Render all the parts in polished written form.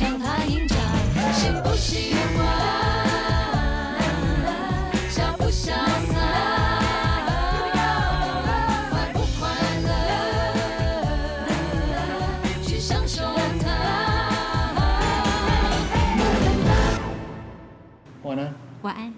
向他迎战，喜不喜欢，潇不潇洒，快不快乐，去享受它。晚安。晚安。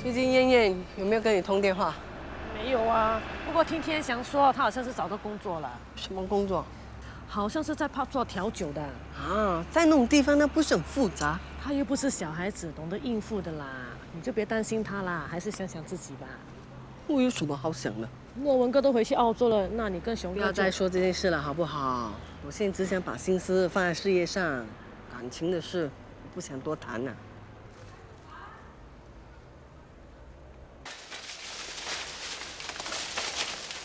最近燕燕有没有跟你通电话？没有啊，不过听天祥说他好像是找到工作了，什么工作？好像是在pub做调酒的。啊，在那种地方那不是很复杂？他又不是小孩子，懂得应付的啦，你就别担心他啦，还是想想自己吧。我有什么好想的？莫文哥都回去澳洲了，那你跟熊哥不要再说这件事了，好不好？我现在只想把心思放在事业上，感情的事我不想多谈了。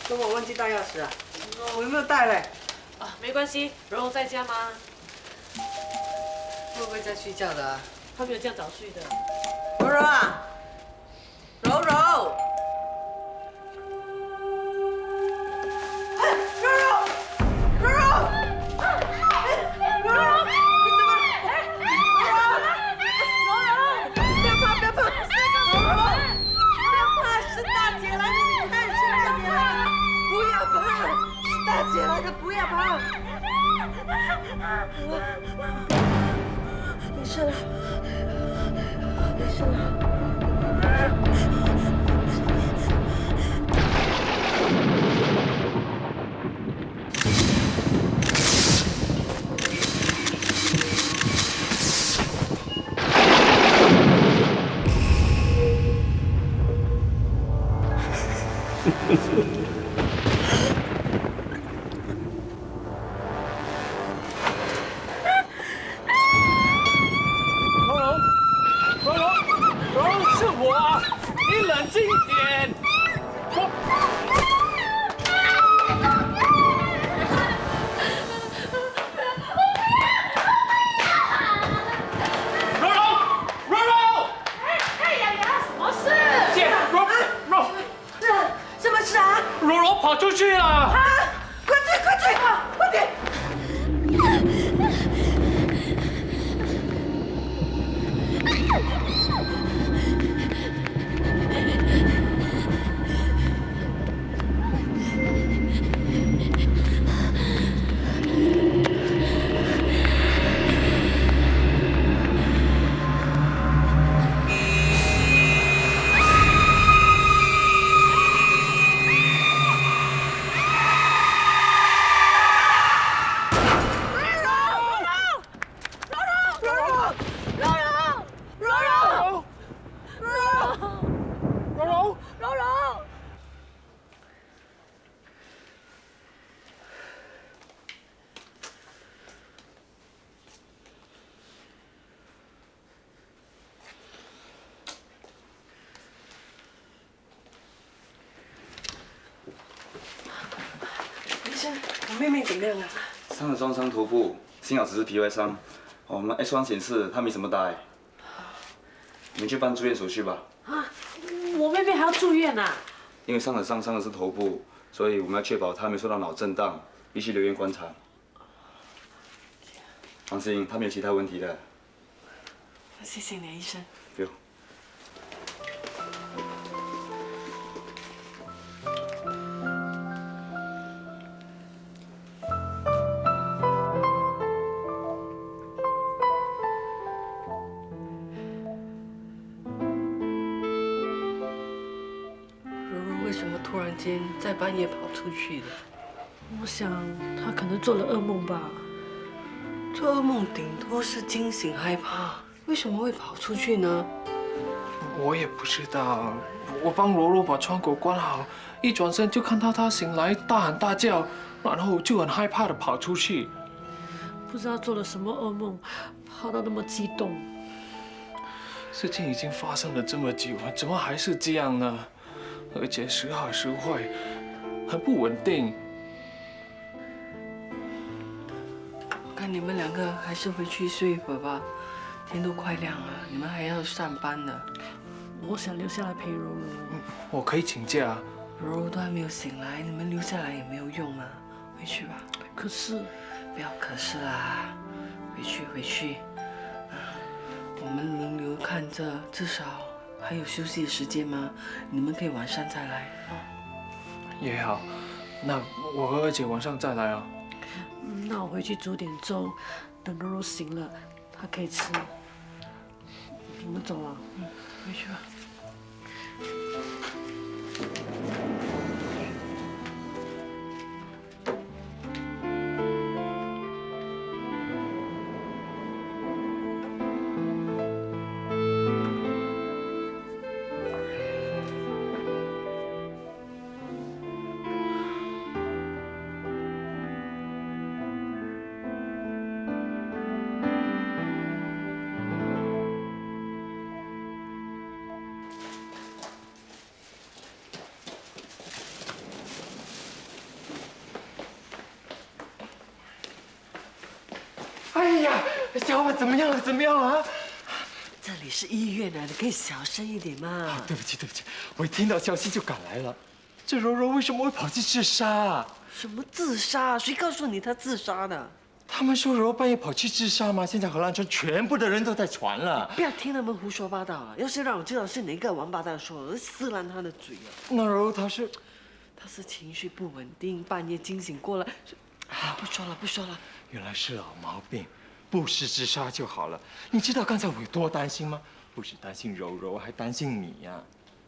怎么我忘记带钥匙啊？我有没有带嘞？啊，没关系，柔柔在家吗？会不会在睡觉的啊？他没有这样早睡的。柔柔啊，柔柔，哎，柔柔，柔柔，柔柔，你怎么？柔柔，不要怕，不要怕，柔柔，不要怕，是大姐来的，你看，是大姐来的，不要怕，是大姐来的，不要怕。没事了，没事了。柔柔，柔柔，柔柔，妹妹怎么样啊？伤了双伤头部，幸好只是皮外伤。我们 X 光显示她没什么大碍。你们去办住院手续吧。啊，我妹妹还要住院啊？因为伤的是头部，所以我们要确保她没受到脑震荡，必须留院观察。放心，她没有其他问题的。谢谢你，医生。不用。柔柔为什么突然间在半夜跑出去的？我想她可能做了噩梦吧。做噩梦顶多是惊醒害怕，为什么会跑出去呢？我也不知道，我帮柔柔把窗口关好，一转身就看到她醒来大喊大叫，然后就很害怕的跑出去。不知道做了什么噩梦，跑到那么激动。事情已经发生了这么久了，怎么还是这样呢？而且时好时坏，很不稳定。看你们两个还是回去睡一会儿吧，天都快亮了，你们还要上班呢。我想留下来陪柔柔。我可以请假。柔柔都还没有醒来，你们留下来也没有用啊，回去吧。可是，不要可是啦，回去。我们轮流看着，至少还有休息的时间吗？你们可以晚上再来啊。也好，那我和二姐晚上再来啊。那我回去煮点粥，等柔柔醒了，她可以吃。我们走了。回去吧。哎呀，小婉怎么样了？怎么样了啊？这里是医院啊，你可以小声一点嘛。对不起，我一听到消息就赶来了。这柔柔为什么会跑去自杀啊？什么自杀？谁告诉你她自杀的？他们说柔柔半夜跑去自杀吗？现在荷兰村全部的人都在传了。不要听他们胡说八道啊！要是让我知道是哪个王八蛋说的，我撕烂他的嘴啊！那柔柔她是情绪不稳定，半夜惊醒过来。啊，不说了。原来是老毛病，不是自杀就好了。你知道刚才我有多担心吗？不止担心柔柔，还担心你呀。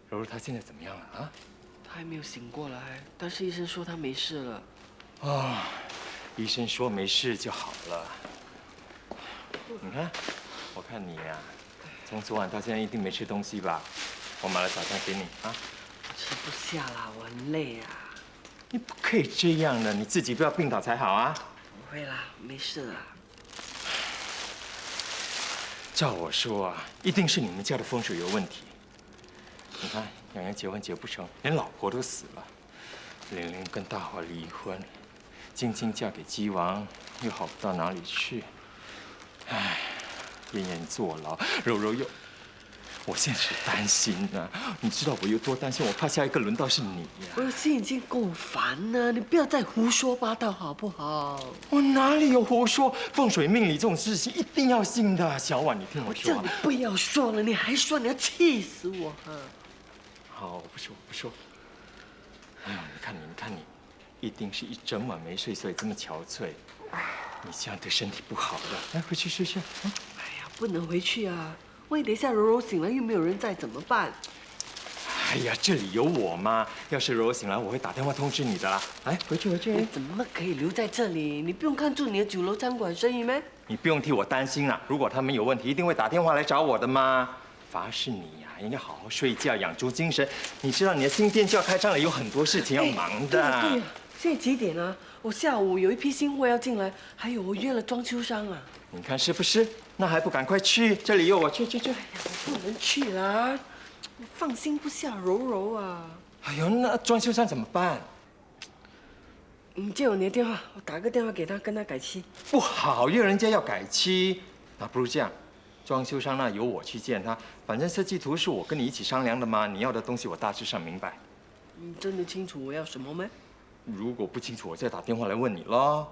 柔柔她现在怎么样了啊？她还没有醒过来，但是医生说她没事了。啊，医生说没事就好了。你看，我看你呀，从昨晚到现在一定没吃东西吧？我买了早餐给你啊。吃不下啦，我很累啊。你不可以这样的，你自己不要病倒才好啊！不会啦，没事啦。照我说啊，一定是你们家的风水有问题。你看，洋洋结婚结不成，连老婆都死了；玲玲跟大华离婚，晶晶嫁给鸡王，又好不到哪里去。唉，燕燕坐牢，柔柔又……我现在是担心啊！你知道我有多担心？我怕下一个轮到是你呀！我心已经够烦了，你不要再胡说八道好不好？我哪里有胡说？风水命理这种事情一定要信的。小婉，你听我说。叫你不要说了，你还说，你要气死我啊！好，我不说。哎呦，你看你，一定是一整晚没睡，所以这么憔悴。你这样对身体不好的。来，回去睡觉。哎呀，不能回去啊！万一等一下柔柔醒了又没有人在怎么办？哎呀，这里有我嘛！要是柔柔醒来，我会打电话通知你的啦。来，回去。你怎么可以留在这里？你不用看住你的酒楼餐馆生意咩？你不用替我担心啦。如果他们有问题，一定会打电话来找我的嘛。反而是你呀，应该好好睡觉，养足精神。你知道你的新店就要开张了，有很多事情要忙的。对呀，现在几点啊？我下午有一批新货要进来，还有我约了装修商啊。你看是不是？那还不赶快去？这里有我，去。哎呀，我不能去啦，我放心不下柔柔啊。哎呦，那装修商怎么办？你借我你的电话，我打个电话给他，跟他改期。不好，因为人家要改期。那不如这样，装修商那由我去见他，反正设计图是我跟你一起商量的嘛。你要的东西我大致上明白。你真的清楚我要什么吗？如果不清楚，我再打电话来问你咯。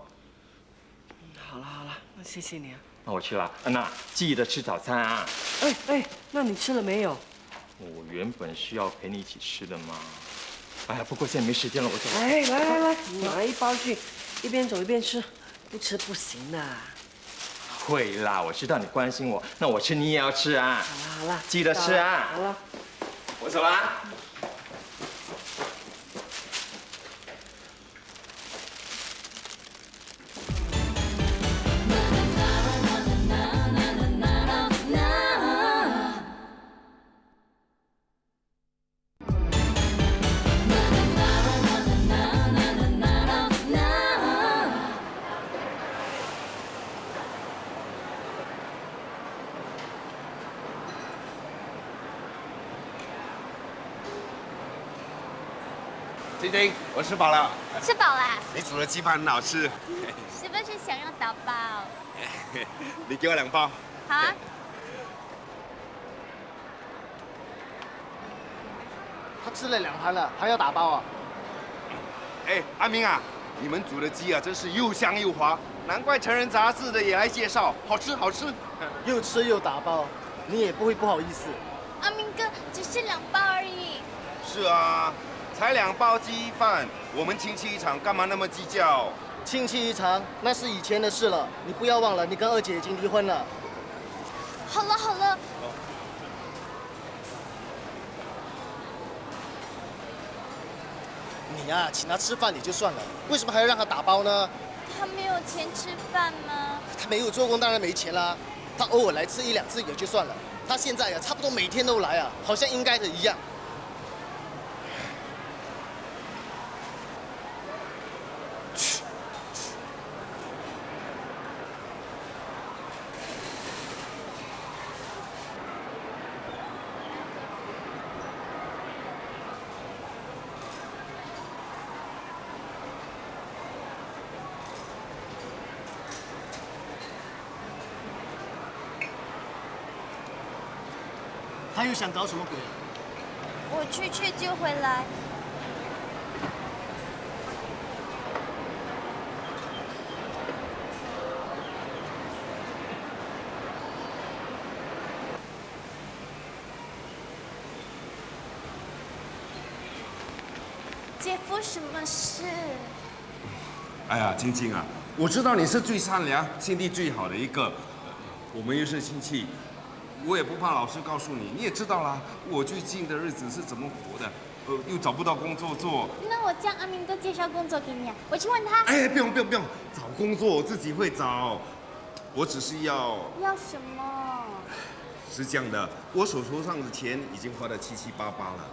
好了好了，那谢谢你啊。那我去了，安娜，记得吃早餐啊。哎，那你吃了没有？我原本是要陪你一起吃的嘛。哎呀，不过现在没时间了，我走了。哎，来，拿一包去，一边走一边吃，不吃不行的。会啦，我知道你关心我，那我吃你也要吃啊。好了，记得吃啊。好了，我走了啊。晶晶，我吃饱了。吃饱啦？你煮的鸡饭很好吃。是不是想要打包？你给我2包。好啊。他吃了2盘了，还要打包啊？哎，阿明啊，你们煮的鸡啊，真是又香又滑，难怪成人杂志的也来介绍，好吃好吃。又吃又打包，你也不会不好意思？阿明哥，只是2包而已。是啊，才2包鸡饭，我们亲戚一场，干嘛那么计较？亲戚一场，那是以前的事了。你不要忘了，你跟2姐已经离婚了。好了好了。你呀，请他吃饭也就算了，为什么还要让他打包呢？他没有钱吃饭吗？他没有做工，当然没钱啦。他偶尔来吃1、2次也就算了，他现在呀，差不多每天都来啊，好像应该的一样。他又想搞什么鬼啊？我去就回来。姐夫，什么事？哎呀，晶晶啊，我知道你是最善良、心地最好的一个，我们又是亲戚。我也不怕老师告诉你，你也知道啦，我最近的日子是怎么活的，又找不到工作做。那我叫阿明哥介绍工作给你啊，我去问他。哎，不用，找工作我自己会找，我只是要什么？是这样的，我手头上的钱已经花得7、7、8、8了，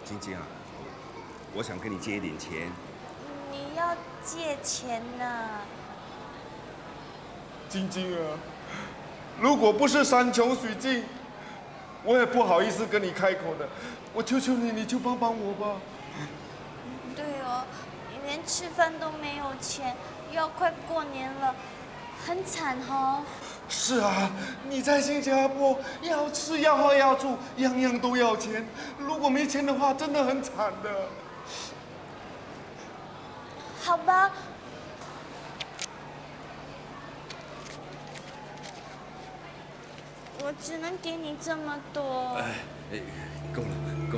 晶晶啊，我想跟你借一点钱。你要借钱呢？晶晶啊。如果不是山穷水尽，我也不好意思跟你开口的。我求求你，你就帮帮我吧。对哦，你连吃饭都没有钱，又要快过年了，很惨哦。是啊，你在新加坡要吃要喝要住，样样都要钱。如果没钱的话，真的很惨的。好吧。我只能给你这么多。哎，够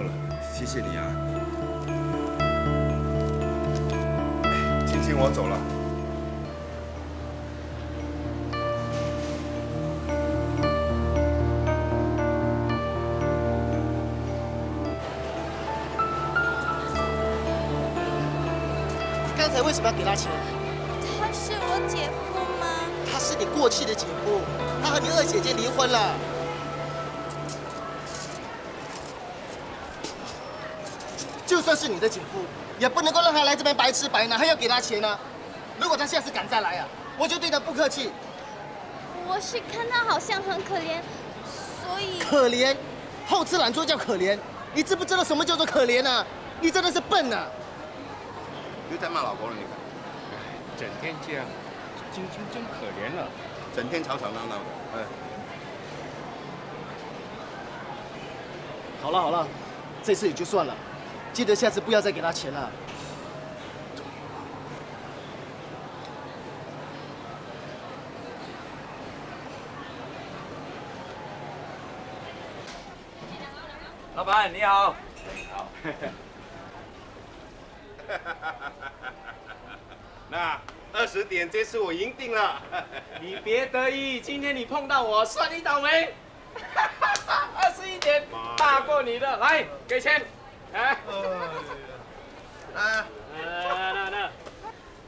了，谢谢你啊。晶晶，我走了。刚才为什么要给他钱？他是我姐夫吗？他是你过气的姐夫，他和你2姐姐离婚了。就算是你的姐夫，也不能够让他来这边白吃白拿，还要给他钱啊！如果他下次敢再来啊，我就对他不客气。我是看他好像很可怜，所以。可怜，好吃懒做叫可怜。你知不知道什么叫做可怜啊？你真的是笨啊！又在骂老公了，你整天这样，晶晶真可怜了，整天吵吵闹闹的。好了好了，这次也就算了，记得下次不要再给他钱了。老板你好。好。那20点这次我赢定了。你别得意，今天你碰到我，算你倒霉。21点，大过你的，来给钱。哎。那。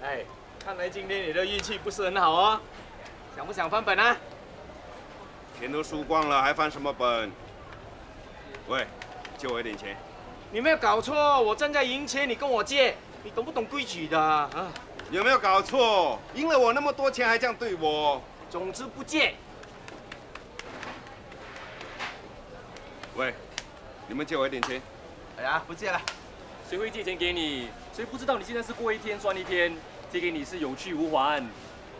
哎，看来今天你的运气不是很好哦。想不想翻本啊？钱都输光了，还翻什么本？喂，借我一点钱。你没有搞错，我正在赢钱，你跟我借，你懂不懂规矩的啊？有没有搞错？赢了我那么多钱还这样对我？总之不借。喂，你们借我一点钱。哎呀，不借了。谁会借钱给你？谁不知道你现在是过一天算一天，借给你是有去无还。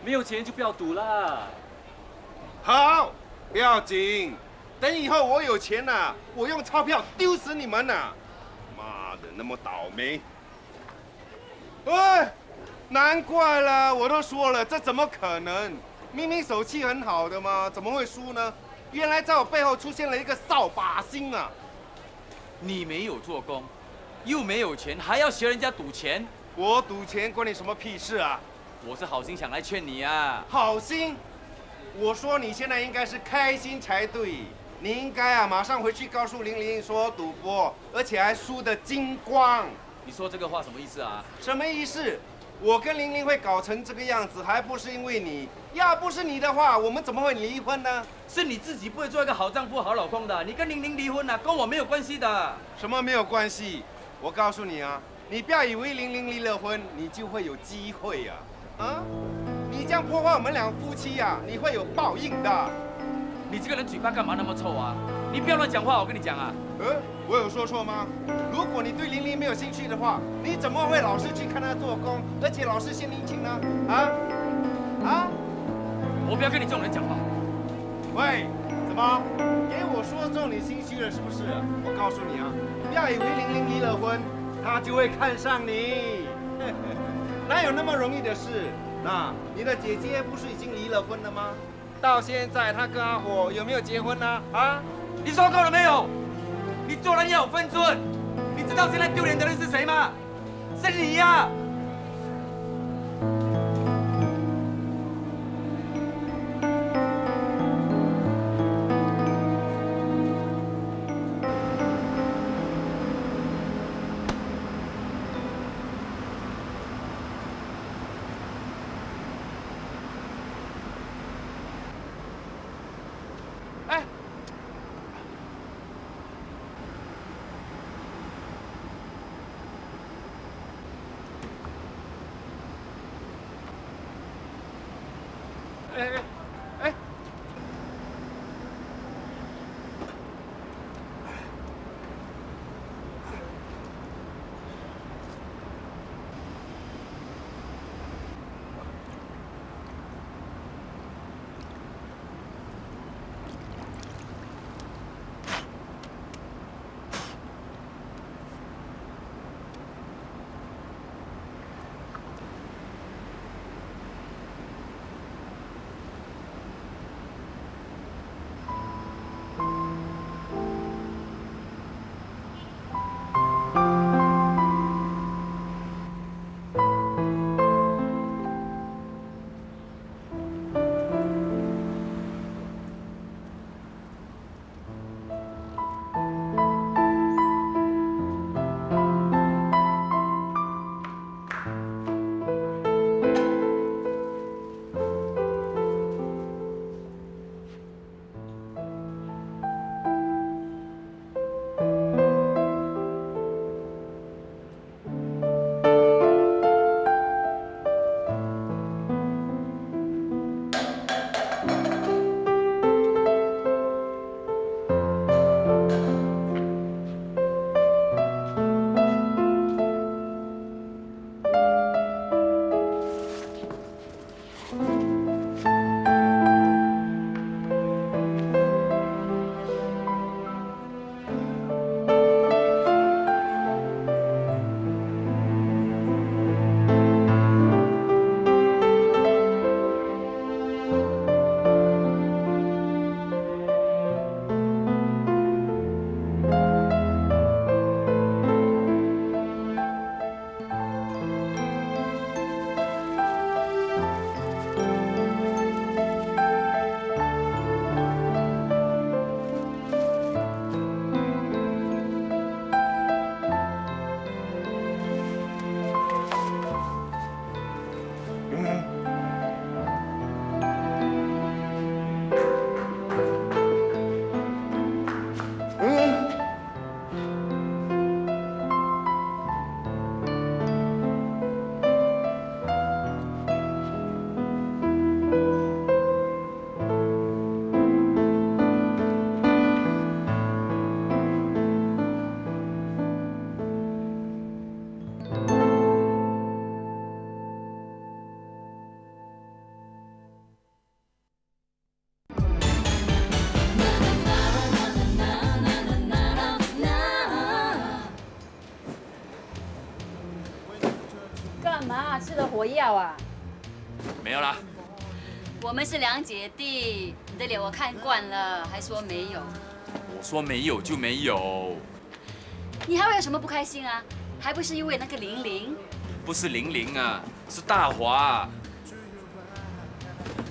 没有钱就不要赌啦。好，不要紧，等以后我有钱了，我用钞票丢死你们呐！妈的，那么倒霉！哎，难怪了，我都说了，这怎么可能？明明手气很好的嘛，怎么会输呢？原来在我背后出现了一个扫把星啊！你没有做工，又没有钱，还要学人家赌钱？我赌钱关你什么屁事啊？我是好心想来劝你啊。好心？我说你现在应该是开心才对，你应该啊马上回去告诉玲玲说赌博，而且还输得精光。你说这个话什么意思啊？什么意思？我跟玲玲会搞成这个样子，还不是因为你？要不是你的话，我们怎么会离婚呢？是你自己不会做一个好丈夫、好老公的。你跟玲玲离婚了，跟我没有关系的。什么没有关系？我告诉你啊，你不要以为玲玲离了婚，你就会有机会呀！啊，你这样破坏我们两夫妻呀，你会有报应的。你这个人嘴巴干嘛那么臭啊？你不要乱讲话，我跟你讲啊。我有说错吗？如果你对玲玲没有兴趣的话，你怎么会老是去看她做工，而且老是献殷勤呢？啊？我不要跟你这种人讲话。喂，怎么？给我说中你心虚了是不是？我告诉你啊，不要以为玲玲离了婚，她就会看上你，哪有那么容易的事？那你的姐姐不是已经离了婚了吗？到现在她跟阿火有没有结婚呢？啊？你说够了没有？你做人要有分寸。你知道现在丢脸的人是谁吗？是你呀！哎，的火药啊？没有啦。我们是两姐弟，你的脸我看惯了，还说没有。我说没有就没有，你还会有什么不开心啊？还不是因为那个玲玲？不是玲玲啊，是大华。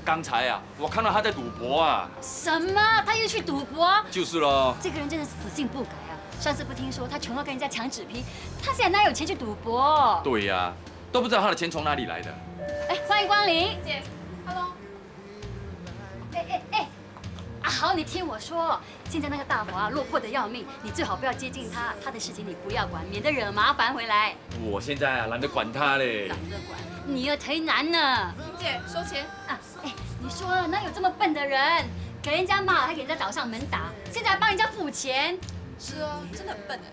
刚才啊，我看到他在赌博啊。什么？他又去赌博？就是咯。这个人真的死性不改啊！上次不听说他穷到跟人家抢纸皮，他现在哪有钱去赌博？对呀，都不知道他的钱从哪里来的。哎，欢迎光临。姐 ，Hello。哎，阿豪，你听我说，现在那个大华落魄的要命，你最好不要接近他，他的事情你不要管，免得惹麻烦回来。我现在啊，懒得管他嘞。懒得管，你要忒难呢。姐，收钱。啊，哎，你说哪有这么笨的人，给人家骂还给人家找上门打，现在还帮人家付钱？是啊，真的很笨哎。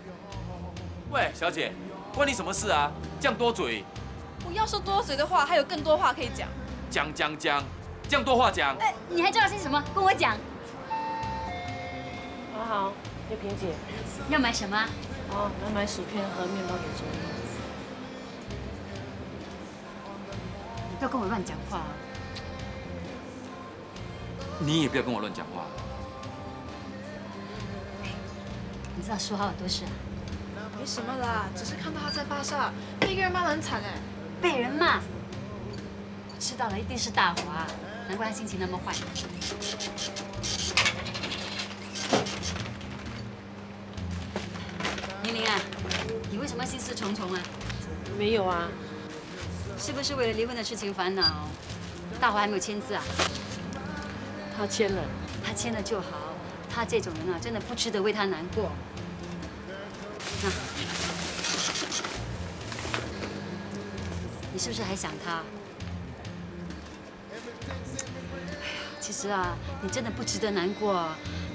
喂，小姐，关你什么事啊？这样多嘴。我要是多嘴的话，还有更多话可以讲。讲，这样多话讲。哎，你还知道些什么？跟我讲。好，月萍姐，要买什么？哦，要买薯片和面包给周一。你不要跟我乱讲话啊！你也不要跟我乱讲话。你知道书豪有多事啊？没什么啦，只是看到他在巴萨被一个人骂得很惨哎。被人骂？我知道了，一定是大华，难怪他心情那么坏。玲玲啊，你为什么心事重重啊？没有啊。是不是为了离婚的事情烦恼？大华还没有签字啊？他签了。他签了就好。他这种人啊，真的不值得为他难过。那，你是不是还想他？哎呀，其实啊，你真的不值得难过。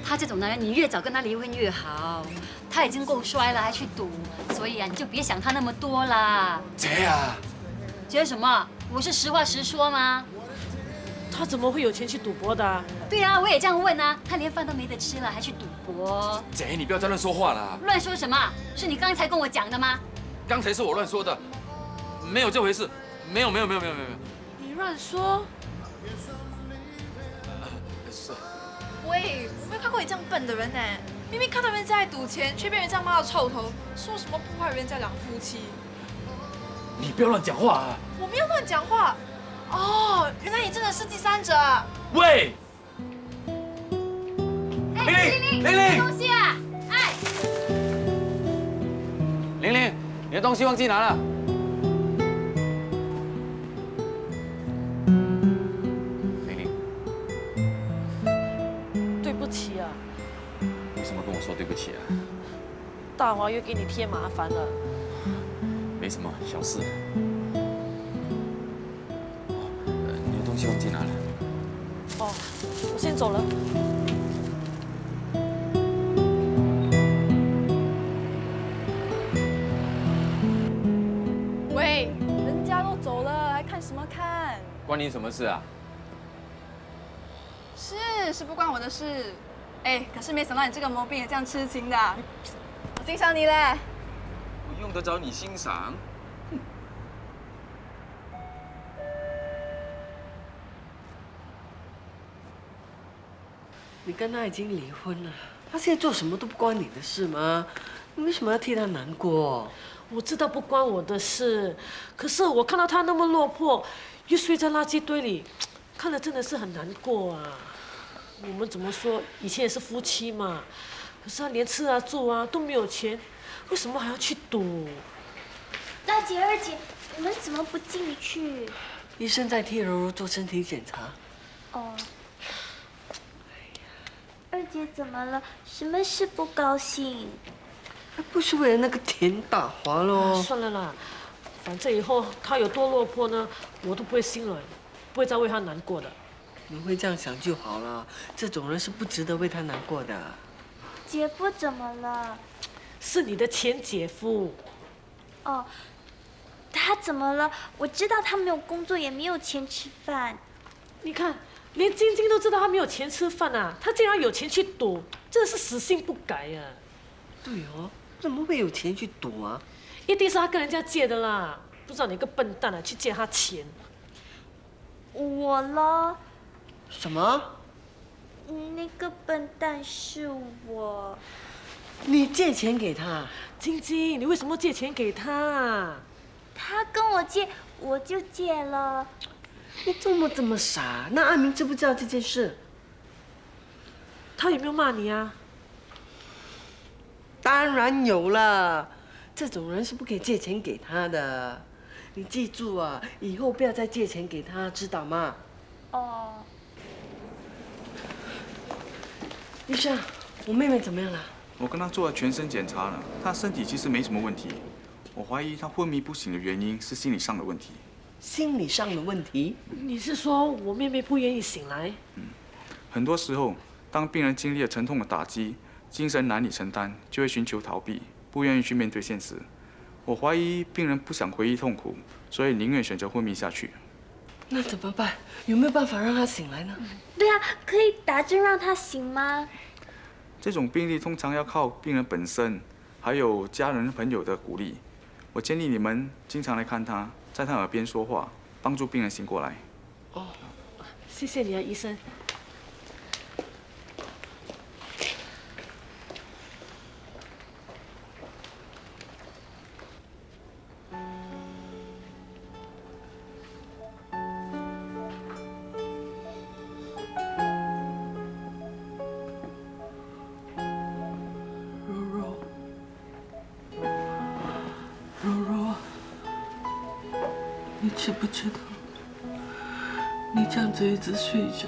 他这种男人，你越早跟他离婚越好。他已经够衰了，还去赌，所以啊，你就别想他那么多啦。姐啊！姐什么？我是实话实说吗？他怎么会有钱去赌博的啊？对啊，我也这样问啊。他连饭都没得吃了，还去赌博？姐，你不要再乱说话了。乱说什么？是你刚才跟我讲的吗？刚才是我乱说的，没有这回事，没有。你乱说？是。喂，我没有看过你这样笨的人呢。明明看到人家在赌钱，却被人家骂到臭头，说什么破坏人家两夫妻。你不要乱讲话啊！我没有乱讲话。哦，原来你真的是第三者啊！喂，哎，玲玲，东西啊！哎，玲玲，你的东西忘记拿了。玲玲，对不起啊。为什么跟我说对不起啊？大华又给你添麻烦了。没什么，小事。你的东西忘记拿了。哦，我先走了。喂，人家都走了，还看什么看？关你什么事啊？是不关我的事。哎，可是没想到你这个毛病也这样痴情的，我欣赏你嘞。我用得着你欣赏？你跟他已经离婚了，他现在做什么都不关你的事吗？你为什么要替他难过？我知道不关我的事，可是我看到他那么落魄，又睡在垃圾堆里，看了真的是很难过啊。我们怎么说，以前也是夫妻嘛，可是他连吃啊住啊都没有钱，为什么还要去赌？大姐、二姐，你们怎么不进去？医生在替柔柔做身体检查。哦。二姐怎么了？什么事不高兴？还不是为了那个田大华喽。算了啦，反正以后他有多落魄呢，我都不会心软，不会再为他难过的。你会这样想就好了，这种人是不值得为他难过的。姐夫怎么了？是你的前姐夫。哦，他怎么了？我知道他没有工作，也没有钱吃饭。你看，连晶晶都知道他没有钱吃饭啊，他竟然有钱去赌，真的是死性不改呀！对哦，怎么会有钱去赌啊？一定是他跟人家借的啦。不知道你个笨蛋啊，去借他钱。我了，什么？那个笨蛋是我。你借钱给他？晶晶，你为什么借钱给他？他跟我借，我就借了。你怎么这么傻？那阿明知不知道这件事？他有没有骂你啊？当然有了，这种人是不可以借钱给他的。你记住啊，以后不要再借钱给他，知道吗？哦。医生，我妹妹怎么样了？我跟她做了全身检查了，她身体其实没什么问题。我怀疑她昏迷不醒的原因是心理上的问题。心理上的问题？你是说我妹妹不愿意醒来？很多时候，当病人经历了沉痛的打击，精神难以承担，就会寻求逃避，不愿意去面对现实。我怀疑病人不想回忆痛苦，所以宁愿选择昏迷下去。那怎么办？有没有办法让她醒来呢？对啊，可以打针让他醒吗？这种病例通常要靠病人本身，还有家人朋友的鼓励。我建议你们经常来看他，在他耳边说话，帮助病人醒过来。哦，谢谢你啊，医生。你知不知道，你这样子一直睡着，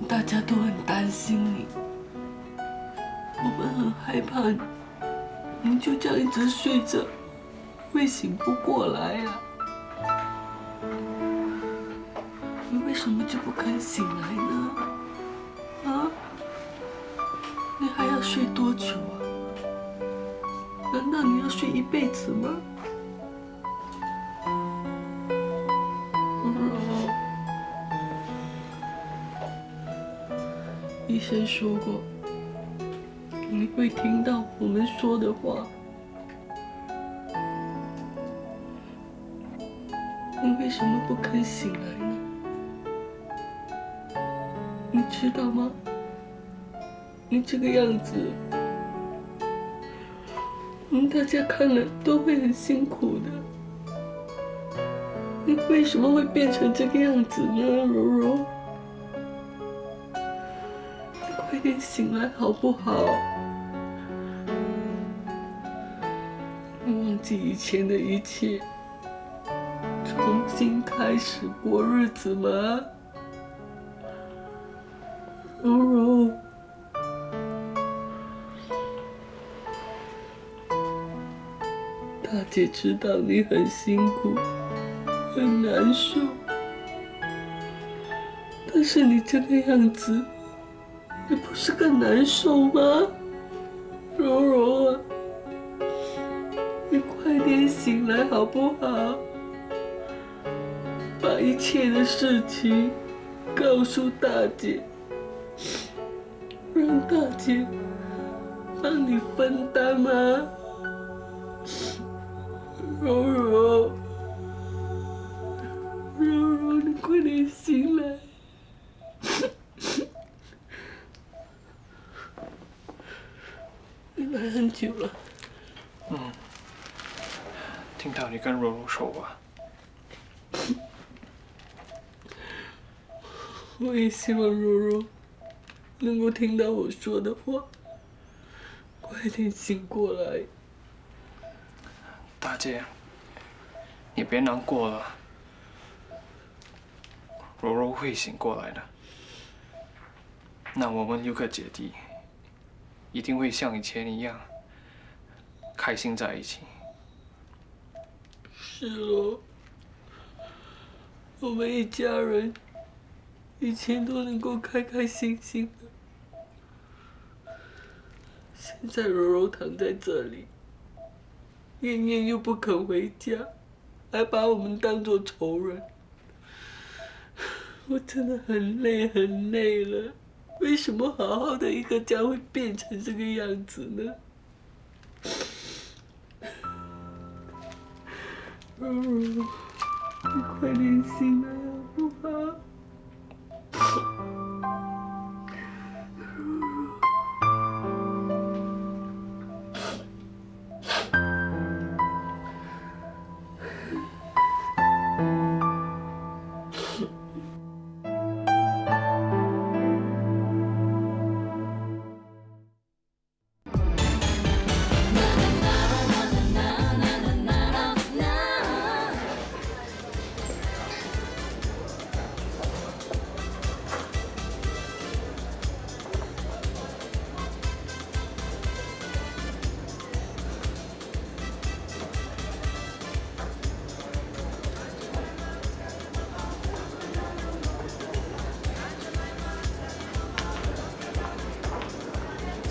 大家都很担心你，我们很害怕你就这样一直睡着，会醒不过来啊！你为什么就不肯醒来呢？啊？你还要睡多久啊？难道你要睡一辈子吗？医生说过，你会听到我们说的话。你为什么不肯醒来呢？你知道吗？你这个样子，大家看了都会很辛苦的。你为什么会变成这个样子呢，柔柔？快点醒来好不好？你忘记以前的一切，重新开始过日子吗？柔柔，大姐知道你很辛苦，很难受，但是你这个样子，你不是更难受吗？柔柔啊，你快点醒来好不好？把一切的事情告诉大姐，让大姐帮你分担吗？柔柔，柔柔，你快点醒来！你来很久了。听到你跟柔柔说话。我也希望柔柔能够听到我说的话，快点醒过来。大姐，你别难过了，柔柔会醒过来的。那我们6个姐弟一定会像以前一样开心在一起。是哦，我们一家人以前都能够开开心心的，现在柔柔躺在这里，燕燕又不肯回家，还把我们当作仇人，我真的很累很累了。为什么好好的一个家会变成这个样子呢？你快点醒来好不好？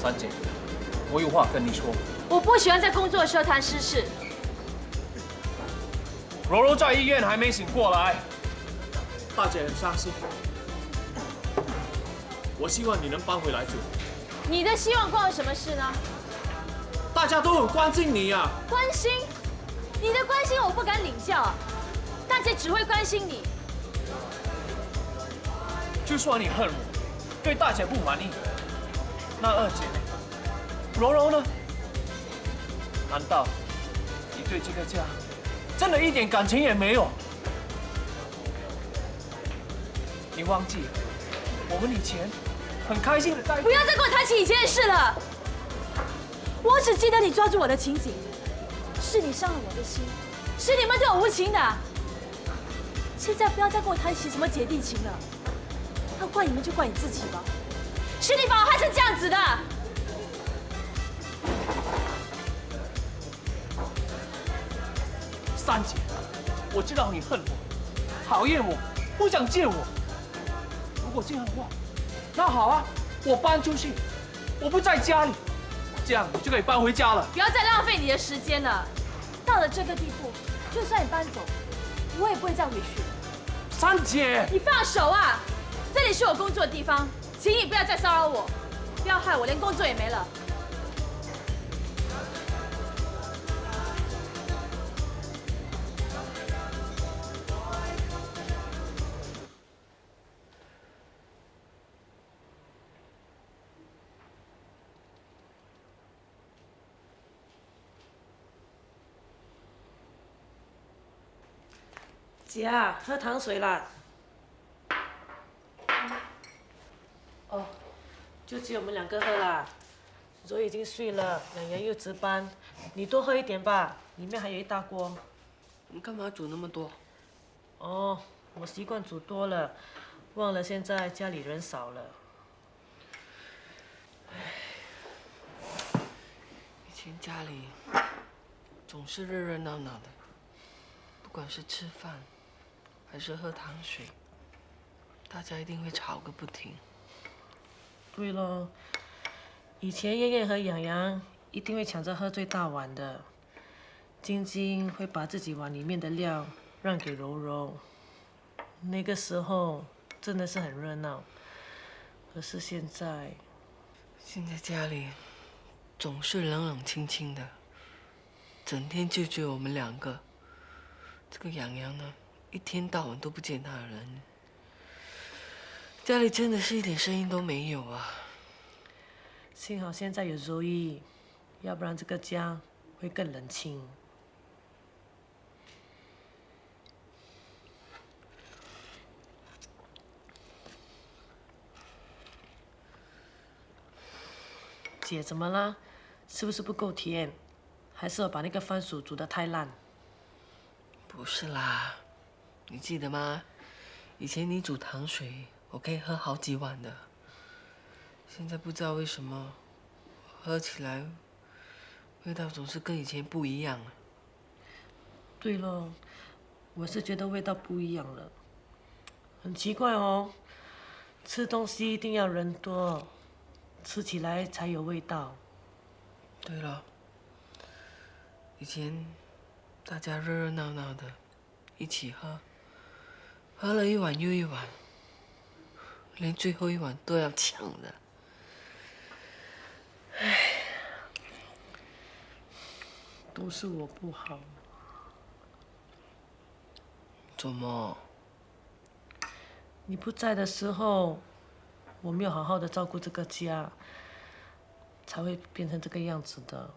三姐，我有话跟你说。我不喜欢在工作的时候谈私事。柔柔在医院还没醒过来，大姐很伤心。我希望你能搬回来住。你的希望关我什么事呢？大家都很关心你呀。关心？你的关心我不敢领教啊。大姐只会关心你。就算你恨我，对大姐不满意，那二姐呢？柔柔呢？难道你对这个家真的一点感情也没有？你忘记我们以前很开心的在一起？不要再跟我谈起以前的事了。我只记得你抓住我的情景，是你伤了我的心，是你们对我无情的。现在不要再跟我谈起什么姐弟情了，要怪你们就怪你自己吧。是你把我害成这样子的。三姐，我知道你恨我，讨厌我，不想见我。如果这样的话，那好啊，我搬出去，我不在家里，这样你就可以搬回家了。不要再浪费你的时间了。到了这个地步，就算你搬走，我也不会再回去。三姐，你放手啊！这里是我工作的地方，请你不要再骚扰我，不要害我连工作也没了。姐啊，喝糖水啦。哦，就只有我们两个喝啦。柔已经睡了，洋洋又值班，你多喝一点吧，里面还有一大锅。你干嘛煮那么多？哦，我习惯煮多了，忘了现在家里人少了。以前家里总是热热闹闹的，不管是吃饭还是喝糖水，大家一定会吵个不停。对咯，以前燕燕和洋洋一定会抢着喝最大碗的，晶晶会把自己碗里面的料让给柔柔。那个时候真的是很热闹，可是现在家里总是冷冷清清的，整天就只有我们两个。这个洋洋呢，一天到晚都不见他的人，家里真的是一点声音都没有啊。幸好现在有柔意，要不然这个家会更冷清。姐怎么啦？是不是不够甜？还是我把那个番薯煮得太烂？不是啦，你记得吗？以前你煮糖水，我可以喝好几碗的。现在不知道为什么，喝起来味道总是跟以前不一样了。对了，我是觉得味道不一样了，很奇怪哦。吃东西一定要人多，吃起来才有味道。对了，以前大家热热闹闹的，一起喝，喝了一碗又一碗，连最后一碗都要抢的。唉，都是我不好。怎么？你不在的时候，我没有好好的照顾这个家，才会变成这个样子的。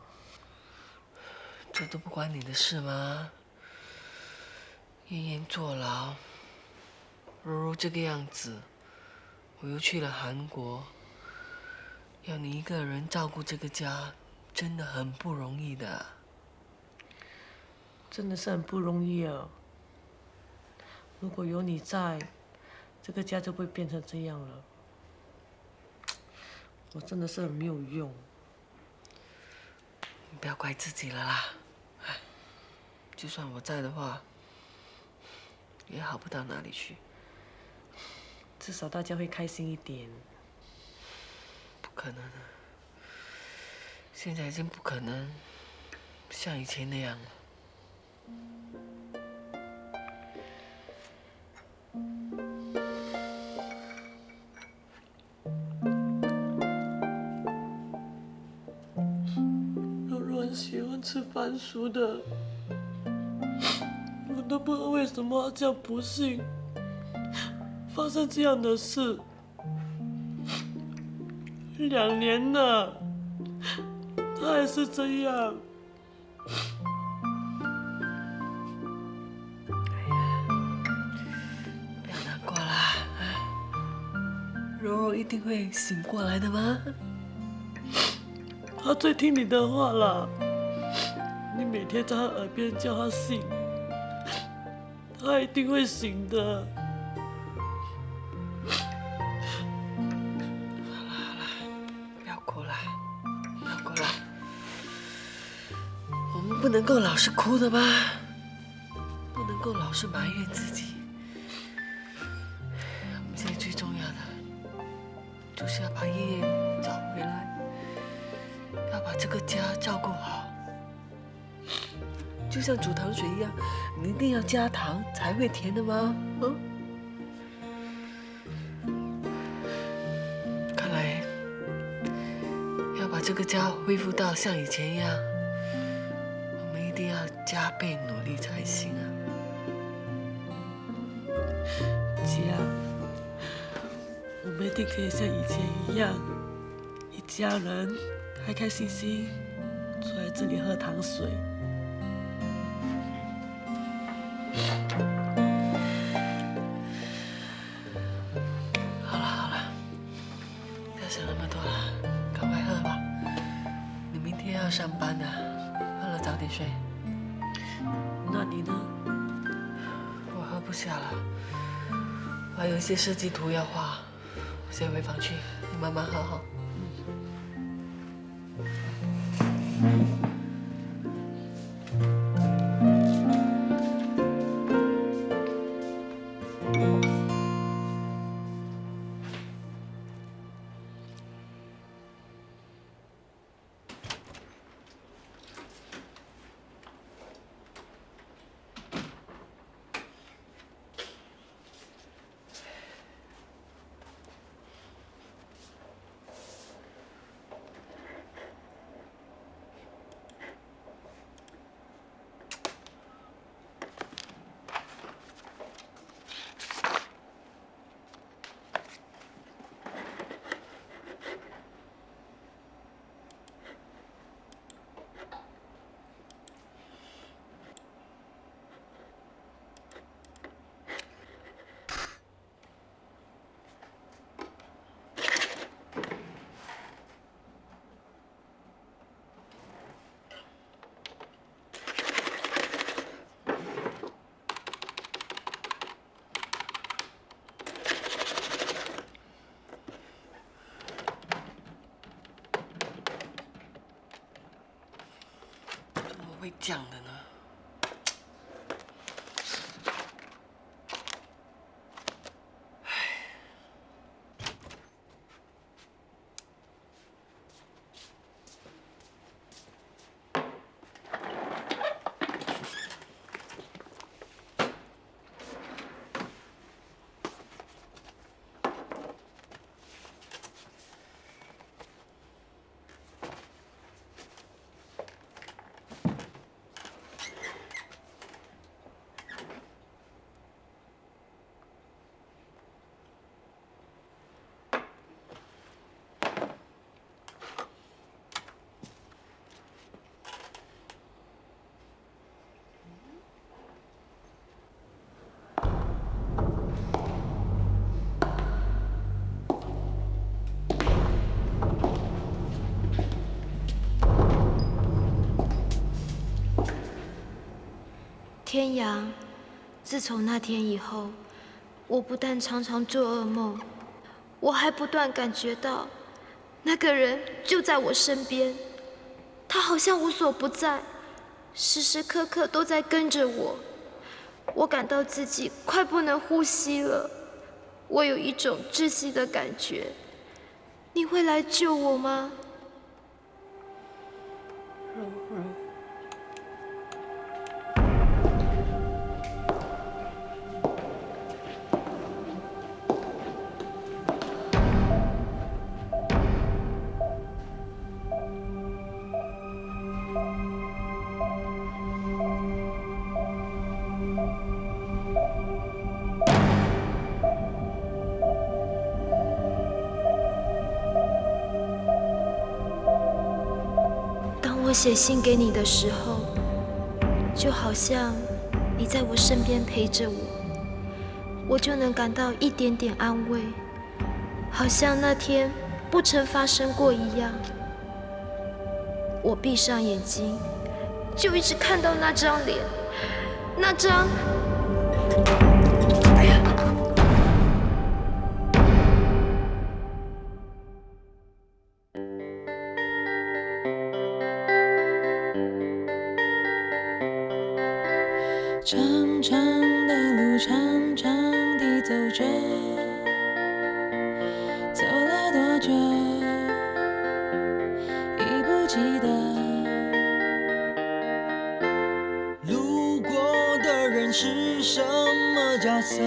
这都不关你的事吗？燕燕坐牢，柔柔这个样子，我又去了韩国，要你一个人照顾这个家，真的很不容易的。真的是很不容易啊！如果有你在，这个家就不会变成这样了。我真的是很没有用。你不要怪自己了啦，哎，就算我在的话，也好不到哪里去。至少大家会开心一点。不可能的，现在已经不可能像以前那样了。柔柔很喜欢吃番薯的，我都不知道为什么这样不幸发生这样的事。2年了，他还是这样。不要难过啦，柔柔一定会醒过来的吗？他最听你的话了，你每天在他耳边叫他醒，他一定会醒的。不要哭了，不要哭了，我们不能够老是哭的吗？不能够老是埋怨自己。我们现在最重要的就是要把燕燕找回来，要把这个家照顾好。就像煮糖水一样，你一定要加糖才会甜的吗？嗯？看来要把这个家恢复到像以前一样，我们一定要加倍努力才行啊！家，我们一定可以像以前一样，一家人开开心心坐在这里喝糖水。好了好了，不要想那么多了，赶快喝吧。你明天要上班的，喝了早点睡。那你呢？我喝不下了，我还有一些设计图要画，我先回房去，你慢慢喝哈。会这样的呢？天阳，自从那天以后，我不但常常做噩梦，我还不断感觉到那个人就在我身边，他好像无所不在，时时刻刻都在跟着我。我感到自己快不能呼吸了，我有一种窒息的感觉。你会来救我吗？柔柔。我写信给你的时候，就好像你在我身边陪着我，我就能感到一点点安慰，好像那天不曾发生过一样。我闭上眼睛，就一直看到那张脸，那张……哎呀！长长的路，长长地走着，走了多久已不记得。路过的人是什么角色？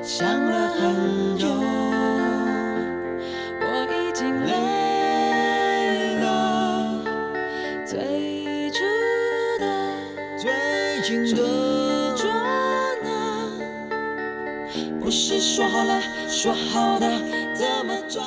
想了很久，我已经累了。最初最近的捉拿，不是说好了说好的，怎么抓？